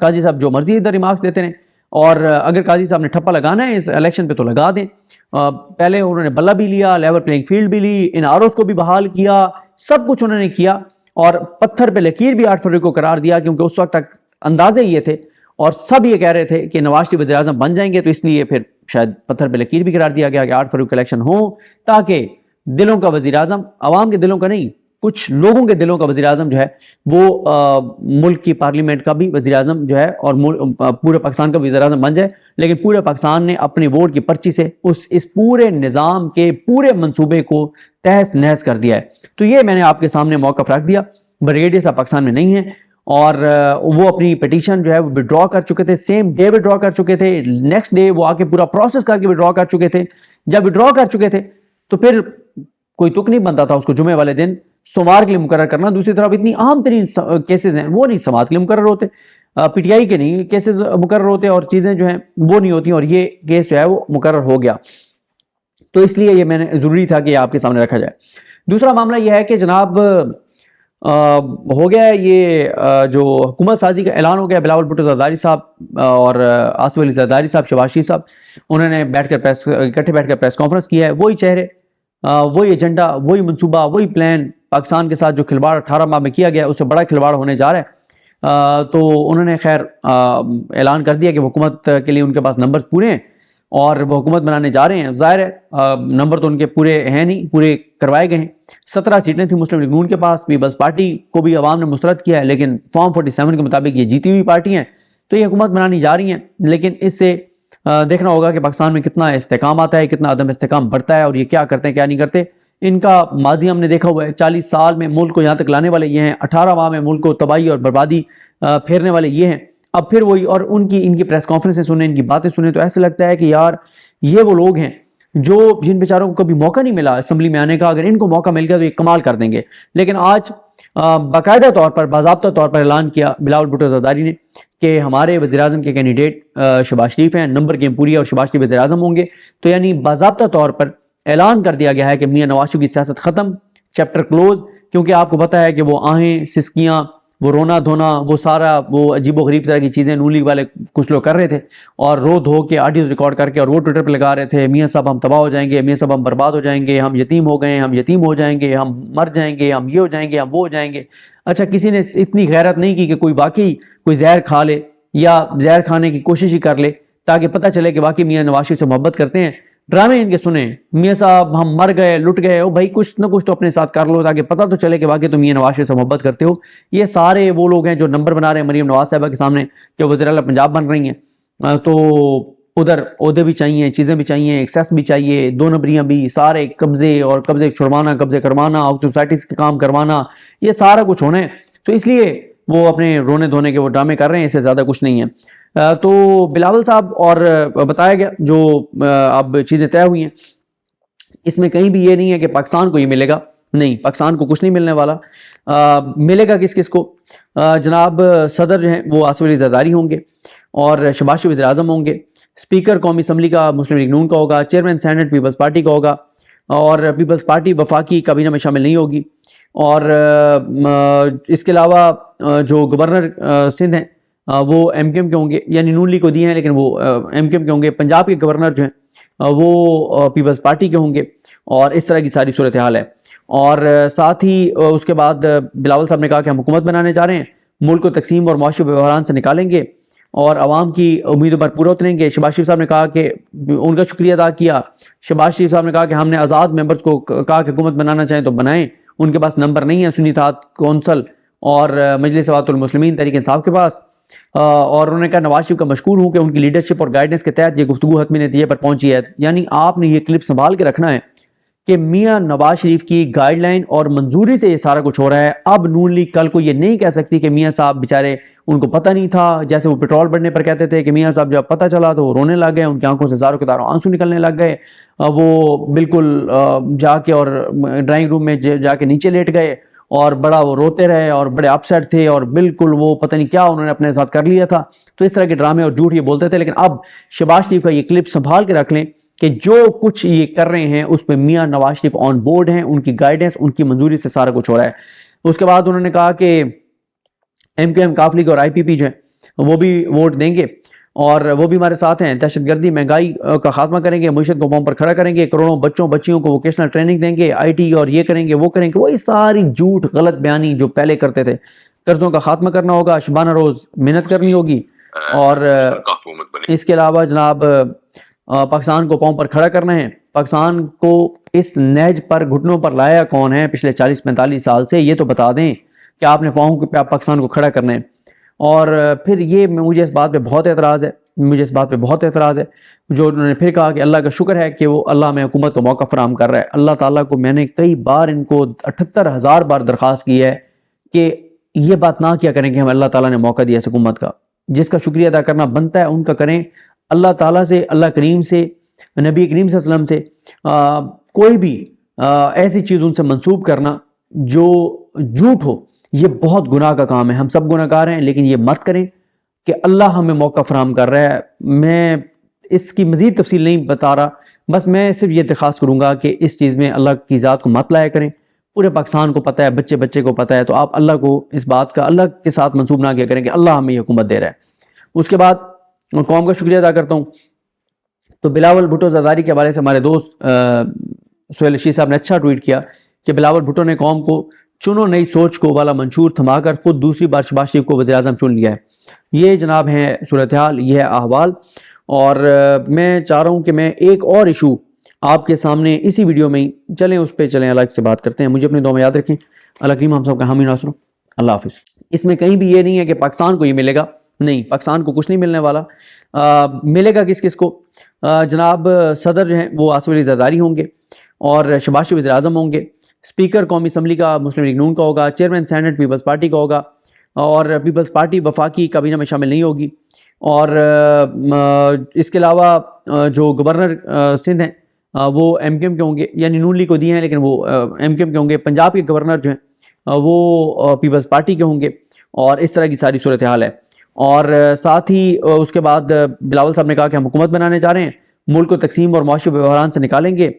قاضی صاحب جو مرضی ادھر ریمارکس دیتے ہیں, اور اگر قاضی صاحب نے ٹھپا لگانا ہے اس الیکشن پہ تو لگا دیں. پہلے انہوں نے بلہ بھی لیا, لیول پلینگ فیلڈ بھی لی, ان آر اوز کو بھی بحال کیا, سب کچھ انہوں نے کیا, اور پتھر پہ لکیر بھی 8 فروری کو قرار دیا, کیونکہ اس وقت تک اندازے یہ تھے اور سب یہ کہہ رہے تھے کہ نواز شریف وزیر اعظم بن جائیں گے, تو اس لیے پھر شاید پتھر پہ لکیر بھی قرار دیا گیا کہ 8 فروری کو الیکشن ہو, تاکہ دلوں کا وزیر اعظم, عوام کے دلوں کا نہیں, کچھ لوگوں کے دلوں کا وزیر اعظم جو ہے وہ ملک کی پارلیمنٹ کا بھی وزیر اعظم جو ہے اور پورے پاکستان کا وزیر اعظم بن جائے. لیکن پورے پاکستان نے اپنی ووٹ کی پرچی سے اس پورے نظام کے پورے منصوبے کو تہس نہس کر دیا ہے. تو یہ میں نے آپ کے سامنے موقف رکھ دیا. بریگیڈیئر صاحب پاکستان میں نہیں ہیں, اور وہ اپنی پٹیشن جو ہے وہ وڈرا کر چکے تھے, سیم ڈے وڈرا کر چکے تھے, نیکسٹ ڈے وہ آ کے پورا پروسیس کر کے وڈرا کر چکے تھے. جب وڈرا کر چکے تھے تو پھر کوئی تک نہیں بنتا تھا اس کو جمعے والے دن سوموار کے لیے مقرر کرنا. دوسری طرف اتنی عام ترین کیسز ہیں وہ نہیں سماعت کے لیے مقرر ہوتے, پی ٹی آئی کے نہیں کیسز مقرر ہوتے, اور چیزیں جو ہیں وہ نہیں ہوتی, اور یہ کیس جو ہے وہ مقرر ہو گیا. تو اس لیے یہ میں نے ضروری تھا کہ یہ آپ کے سامنے رکھا جائے. دوسرا معاملہ یہ ہے کہ جناب ہو گیا ہے یہ جو حکومت سازی کا اعلان ہو گیا. بلاول بھٹو زرداری صاحب اور آصف علی زرداری صاحب, شہباز شریف صاحب, انہوں نے اکٹھے بیٹھ کر پریس کانفرنس کیا ہے. وہی چہرے, وہی ایجنڈا, وہی منصوبہ, وہی پلان, پاکستان کے ساتھ جو کھلواڑ 18 ماہ میں کیا گیا اس سے بڑا کھلواڑ ہونے جا رہا ہے. تو انہوں نے خیر اعلان کر دیا کہ حکومت کے لیے ان کے پاس نمبرز پورے ہیں اور وہ حکومت بنانے جا رہے ہیں. ظاہر ہے نمبر تو ان کے پورے ہیں نہیں, پورے کروائے گئے ہیں. 17 سیٹیں تھیں مسلم لیگ نون کے پاس, پیپلز پارٹی کو بھی عوام نے مسترد کیا ہے, لیکن فارم 47 کے مطابق یہ جیتی ہوئی پارٹی ہیں, تو یہ حکومت بنانی جا رہی ہیں. لیکن اس سے دیکھنا ہوگا کہ پاکستان میں کتنا استحکام آتا ہے, کتنا عدم استحکام بڑھتا ہے, اور یہ کیا کرتے ہیں کیا نہیں کرتے. ان کا ماضی ہم نے دیکھا ہوا ہے, 40 سال میں ملک کو یہاں تک لانے والے یہ ہیں, 18 ماہ میں ملک کو تباہی اور بربادی پھیرنے والے یہ ہیں. اب پھر وہی, اور ان کی پریس کانفرنسیں سنیں, ان کی باتیں سنیں, تو ایسے لگتا ہے کہ یار یہ وہ لوگ ہیں جو جن بیچاروں کو کبھی موقع نہیں ملا اسمبلی میں آنے کا, اگر ان کو موقع مل گیا تو یہ کمال کر دیں گے. لیکن آج باقاعدہ طور پر, باضابطہ طور پر اعلان کیا بلاول بھٹو زرداری نے کہ ہمارے وزیر اعظم کے کینڈیڈیٹ شہباز شریف ہیں, نمبر گیم پوری ہے, اور شہباز شریف وزیر اعظم ہوں گے. تو یعنی باضابطہ طور پر اعلان کر دیا گیا ہے کہ میاں نواز شریف کی سیاست ختم, چیپٹر کلوز. کیونکہ آپ کو پتہ ہے کہ وہ آہیں, سسکیاں, وہ رونا دھونا, وہ سارا وہ عجیب و غریب طرح کی چیزیں نون لیگ والے کچھ لوگ کر رہے تھے, اور رو دھو کے آڈیوز ریکارڈ کر کے اور وہ ٹویٹر پہ لگا رہے تھے, میاں صاحب ہم تباہ ہو جائیں گے, میاں صاحب ہم برباد ہو جائیں گے, ہم یتیم ہو گئے, ہم یتیم ہو جائیں گے, ہم مر جائیں گے, ہم یہ ہو جائیں گے, ہم وہ ہو جائیں گے. اچھا, کسی نے اتنی غیرت نہیں کی کہ کوئی واقعی کوئی زہر کھا لے یا زہر کھانے کی کوشش ہی کر لے تاکہ پتہ چلے کہ واقعی میاں نواز شریف سے محبت کرتے ہیں. ڈرامے ان کے سنیں, میاں صاحب ہم مر گئے, لٹ گئے, او بھائی کچھ نہ کچھ تو اپنے ساتھ کر لو تاکہ پتہ تو چلے کہ واقعی تم میاں نواز شریف سے محبت کرتے ہو. یہ سارے وہ لوگ ہیں جو نمبر بنا رہے ہیں مریم نواز صاحبہ کے سامنے کہ وزیر اعلیٰ پنجاب بن رہی ہیں, تو ادھر عہدے بھی چاہیے, چیزیں بھی چاہیے, ایکسیس بھی چاہیے, 2 نمبریاں بھی, سارے قبضے اور قبضے چھڑوانا, قبضے کروانا, سوسائٹیز کے کام کروانا, یہ سارا کچھ ہونا ہے. تو اس لیے وہ اپنے رونے دھونے کے وہ ڈرامے کر رہے ہیں, اس سے زیادہ کچھ نہیں ہے. تو بلاول صاحب اور بتایا گیا جو اب چیزیں طے ہوئی ہیں, اس میں کہیں بھی یہ نہیں ہے کہ پاکستان کو یہ ملے گا, نہیں, پاکستان کو کچھ نہیں ملنے والا. ملے گا کس کو؟ جناب صدر جو ہیں وہ آصف علی زرداری ہوں گے, اور شہباز شریف وزیر اعظم ہوں گے. اسپیکر قومی اسمبلی کا مسلم لیگ نون کا ہوگا, چیئرمین سینٹ پیپلز پارٹی کا ہوگا, اور پیپلز پارٹی وفاقی کابینہ میں شامل نہیں ہوگی. اور اس کے علاوہ جو گورنر سندھ ہیں وہ ایم کیو ایم کے ہوں گے, یعنی نون لیگ کو دیے ہیں لیکن وہ ایم کیو ایم کے ہوں گے. پنجاب کے گورنر جو ہیں وہ پیپلز پارٹی کے ہوں گے, اور اس طرح کی ساری صورتحال ہے. اور ساتھ ہی اس کے بعد بلاول صاحب نے کہا کہ ہم حکومت بنانے جا رہے ہیں, ملک کو تقسیم اور معاشی بحران سے نکالیں گے اور عوام کی امیدوں پر پورا اتریں گے. شہباز شریف صاحب نے کہا کہ ان کا شکریہ ادا کیا. شہباز شریف صاحب نے کہا کہ ہم نے آزاد ممبرز کو کہا کہ حکومت بنانا چاہیں تو بنائیں, ان کے پاس نمبر نہیں ہے سنی اتحاد کونسل اور مجلس اتحاد المسلمین تحریک انصاف کے پاس. اور انہوں نے کہا نواز شریف کا مشکور ہوں کہ ان کی لیڈرشپ اور گائیڈنس کے تحت یہ گفتگو حتمی نتیجے پر پہنچی ہے. یعنی آپ نے یہ کلپ سنبھال کے رکھنا ہے کہ میاں نواز شریف کی گائیڈ لائن اور منظوری سے یہ سارا کچھ ہو رہا ہے. اب نون لیگ کل کو یہ نہیں کہہ سکتی کہ میاں صاحب بیچارے ان کو پتہ نہیں تھا, جیسے وہ پیٹرول بڑھنے پر کہتے تھے کہ میاں صاحب جب پتہ چلا تو وہ رونے لگ گئے, ان کی آنکھوں سے زاروں کے تاروں آنسو نکلنے لگ گئے, وہ بالکل جا کے اور ڈرائنگ روم میں جا کے نیچے لیٹ گئے اور بڑا وہ روتے رہے اور بڑے اپسیٹ تھے, اور بالکل وہ پتہ نہیں کیا انہوں نے اپنے ساتھ کر لیا تھا. تو اس طرح کے ڈرامے اور جھوٹ یہ بولتے تھے. لیکن اب شہباز شریف کا یہ کلپ سنبھال کے رکھ لیں کہ جو کچھ یہ کر رہے ہیں اس پہ میاں نواز شریف آن بورڈ ہیں, ان کی گائیڈنس, ان کی منظوری سے سارا کچھ ہو رہا ہے. اس کے بعد انہوں نے کہا کہ MQM کاف لیگ اور IPP جو ہیں وہ بھی ووٹ دیں گے اور وہ بھی ہمارے ساتھ ہیں. دہشت گردی مہنگائی کا خاتمہ کریں گے, معیشت کو پاؤں پر کھڑا کریں گے, کروڑوں بچیوں کو ووکیشنل ٹریننگ دیں گے, IT اور یہ کریں گے وہ کریں گے, وہی ساری جھوٹ غلط بیانی جو پہلے کرتے تھے. قرضوں کا خاتمہ کرنا ہوگا, شبانہ روز محنت کرنی ہوگی, اور اس کے علاوہ جناب پاکستان کو پاؤں پر کھڑا کرنا ہے. پاکستان کو اس نہج پر گھٹنوں پر لایا کون ہے پچھلے 40-45 سال سے, یہ تو بتا دیں کہ آپ نے پاکستان کو کھڑا کرنا ہے. اور پھر یہ مجھے اس بات پہ بہت اعتراض ہے, جو انہوں نے پھر کہا کہ اللہ کا شکر ہے کہ وہ اللہ میں حکومت کو موقع فراہم کر رہا ہے. اللہ تعالیٰ کو میں نے کئی بار ان کو 78,000 بار درخواست کی ہے کہ یہ بات نہ کیا کریں کہ ہمیں اللہ تعالیٰ نے موقع دیا اس حکومت کا, جس کا شکریہ ادا کرنا بنتا ہے ان کا کریں. اللہ تعالیٰ سے, اللہ کریم سے, نبی کریم صلی اللہ علیہ وسلم سے کوئی بھی ایسی چیز ان سے منسوب کرنا جو جھوٹ ہو, یہ بہت گناہ کا کام ہے. ہم سب گناہ گار ہیں, لیکن یہ مت کریں کہ اللہ ہمیں موقع فراہم کر رہا ہے. میں اس کی مزید تفصیل نہیں بتا رہا, بس میں صرف یہ درخواست کروں گا کہ اس چیز میں اللہ کی ذات کو مت لایا کریں. پورے پاکستان کو پتہ ہے, بچے کو پتہ ہے, تو آپ اللہ کو اس بات کا اللہ کے ساتھ منسوب نہ کیا کریں کہ اللہ ہمیں یہ حکومت دے رہا ہے. اس کے بعد قوم کا شکریہ ادا کرتا ہوں. تو بلاول بھٹو زرداری کے حوالے سے ہمارے دوست سہیل رشید صاحب نے اچھا ٹویٹ کیا کہ بلاول بھٹو نے قوم کو چنو نئی سوچ کو والا منشور تھما کر خود دوسری بار شہباز شریف کو وزیر اعظم چن لیا ہے. یہ جناب ہے صورتحال, یہ ہے احوال. اور میں چاہ رہا ہوں کہ میں ایک اور ایشو آپ کے سامنے اسی ویڈیو میں ہی چلیں, اس پہ چلیں, الگ سے بات کرتے ہیں. مجھے اپنے دعا میں یاد رکھیں. اللہ کریم ہم سب کا حامی ناصر. اللہ حافظ. اس میں کہیں بھی یہ نہیں ہے کہ پاکستان کو یہ ملے گا, نہیں, پاکستان کو کچھ نہیں ملنے والا. ملے گا کس کو؟ جناب صدر جو ہیں وہ آصف علی زرداری ہوں گے, اور شہباز شریف وزیر اعظم ہوں گے. اسپیکر قومی اسمبلی کا مسلم لیگ نون کا ہوگا, چیئرمین سینٹ پیپلز پارٹی کا ہوگا, اور پیپلز پارٹی وفاقی کابینہ میں شامل نہیں ہوگی. اور اس کے علاوہ جو گورنر سندھ ہیں وہ MQM کے ہوں گے, یعنی نون لیگ کو دیے ہیں لیکن وہ MQM کے ہوں گے. پنجاب کے گورنر جو ہیں وہ پیپلز پارٹی کے ہوں گے, اور اس طرح کی ساری صورتحال ہے. اور ساتھ ہی اس کے بعد بلاول صاحب نے کہا کہ ہم حکومت بنانے جا رہے ہیں, ملک کو تقسیم اور معاشی بحران سے نکالیں گے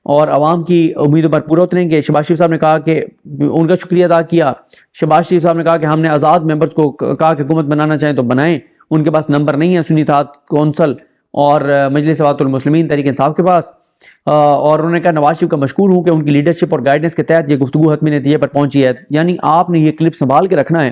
اور عوام کی امیدوں پر پورا اتریں گے. شہباز شریف صاحب نے کہا کہ ان کا شکریہ ادا کیا. شہباز شریف صاحب نے کہا کہ ہم نے آزاد ممبرز کو کہا کہ حکومت بنانا چاہیں تو بنائیں, ان کے پاس نمبر نہیں ہے سنی اتحاد کونسل اور مجلس اتحاد المسلمین تحریک انصاف کے پاس. اور انہوں نے کہا نواز شریف کا مشکور ہوں کہ ان کی لیڈرشپ اور گائیڈنس کے تحت یہ گفتگو حتمی نتیجے پر پہنچی ہے. یعنی آپ نے یہ کلپ سنبھال کے رکھنا ہے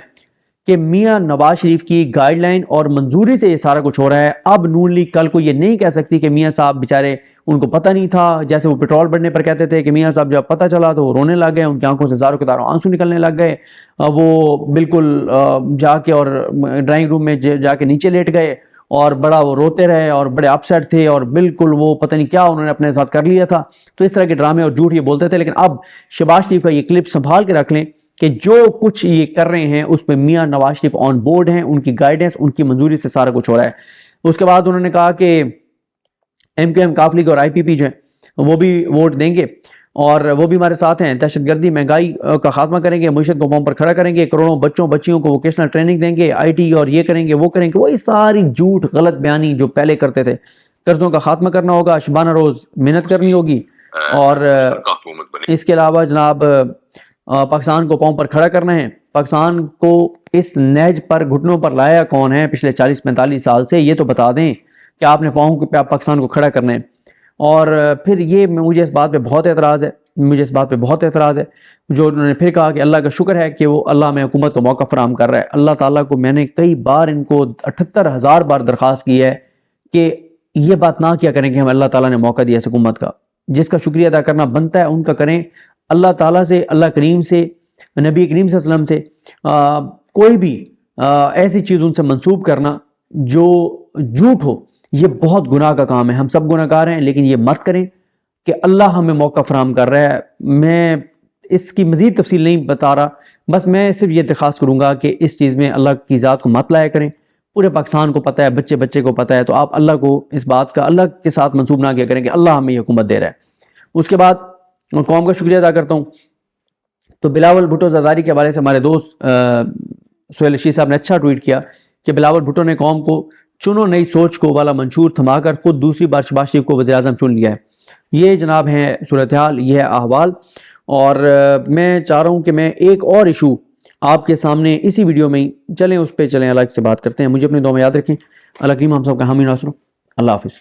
کہ میاں نواز شریف کی گائیڈ لائن اور منظوری سے یہ سارا کچھ ہو رہا ہے. اب نون لیگ کل کو یہ نہیں کہہ سکتی کہ میاں صاحب بیچارے ان کو پتہ نہیں تھا, جیسے وہ پیٹرول بڑھنے پر کہتے تھے کہ میاں صاحب جب پتہ چلا تو وہ رونے لگ گئے, ان کی آنکھوں سے زاروں کے تاروں آنسو نکلنے لگ گئے, وہ بالکل جا کے اور ڈرائنگ روم میں جا کے نیچے لیٹ گئے اور بڑا وہ روتے رہے اور بڑے اپسیٹ تھے, اور بالکل وہ پتہ نہیں کیا انہوں نے اپنے ساتھ کر لیا تھا. تو اس طرح کے ڈرامے اور جھوٹ یہ بولتے تھے. لیکن اب شہباز شریف کا یہ کلپ سنبھال کے رکھ لیں کہ جو کچھ یہ کر رہے ہیں اس میں میاں نواز شریف آن بورڈ ہیں, ان کی گائیڈنس, ان کی منظوری سے سارا کچھ ہو رہا ہے. اس کے بعد انہوں نے کہا کہ MQM کاف لیگ اور IPP جو ہیں وہ بھی ووٹ دیں گے, اور وہ بھی ہمارے ساتھ ہیں. دہشت گردی مہنگائی کا خاتمہ کریں گے, معیشت کو پاؤں پر کھڑا کریں گے, کروڑوں بچیوں کو ووکیشنل ٹریننگ دیں گے, IT اور یہ کریں گے وہ کریں گے, وہی ساری جھوٹ غلط بیانی جو پہلے کرتے تھے. قرضوں کا خاتمہ کرنا ہوگا, شبانہ روز محنت کرنی ہوگی, اور اس کے علاوہ جناب پاکستان کو پاؤں پر کھڑا کرنا ہے. پاکستان کو اس نہج پر گھٹنوں پر لایا کون ہے پچھلے 40-45 سال سے, یہ تو بتا دیں کہ آپ نے پاکستان کو کھڑا کرنا ہے. اور پھر یہ مجھے اس بات پہ بہت اعتراض ہے, جو انہوں نے پھر کہا کہ اللہ کا شکر ہے کہ وہ اللہ میں حکومت کو موقع فراہم کر رہا ہے. اللہ تعالیٰ کو میں نے کئی بار ان کو 78,000 بار درخواست کی ہے کہ یہ بات نہ کیا کریں کہ ہمیں اللہ تعالیٰ نے موقع دیا اس حکومت کا, جس کا شکریہ ادا کرنا بنتا ہے ان کا کریں. اللہ تعالیٰ سے, اللہ کریم سے, نبی کریم صلی اللہ علیہ وسلم سے کوئی بھی ایسی چیز ان سے منسوب کرنا جو جھوٹ ہو, یہ بہت گناہ کا کام ہے. ہم سب گناہ گار ہیں, لیکن یہ مت کریں کہ اللہ ہمیں موقع فراہم کر رہا ہے. میں اس کی مزید تفصیل نہیں بتا رہا, بس میں صرف یہ درخواست کروں گا کہ اس چیز میں اللہ کی ذات کو مت لایا کریں. پورے پاکستان کو پتہ ہے, بچے کو پتہ ہے, تو آپ اللہ کو اس بات کا اللہ کے ساتھ منسوب نہ کیا کریں کہ اللہ ہمیں یہ حکومت دے رہا ہے. اس کے بعد قوم کا شکریہ ادا کرتا ہوں. تو بلاول بھٹو زرداری کے حوالے سے ہمارے دوست سہیل رشید صاحب نے اچھا ٹویٹ کیا کہ بلاول بھٹو نے قوم کو چنو نئی سوچ کو والا منشور تھما کر خود دوسری بار شہباز شریف کو وزیر اعظم چن لیا ہے. یہ جناب ہے صورتحال, یہ ہے احوال. اور میں چاہ رہا ہوں کہ میں ایک اور ایشو آپ کے سامنے اسی ویڈیو میں ہی چلیں اس پہ چلیں الگ سے بات کرتے ہیں. مجھے اپنی دعا میں یاد رکھیں. اللہ کریم ہم سب کا حامی ناصر. اللہ حافظ.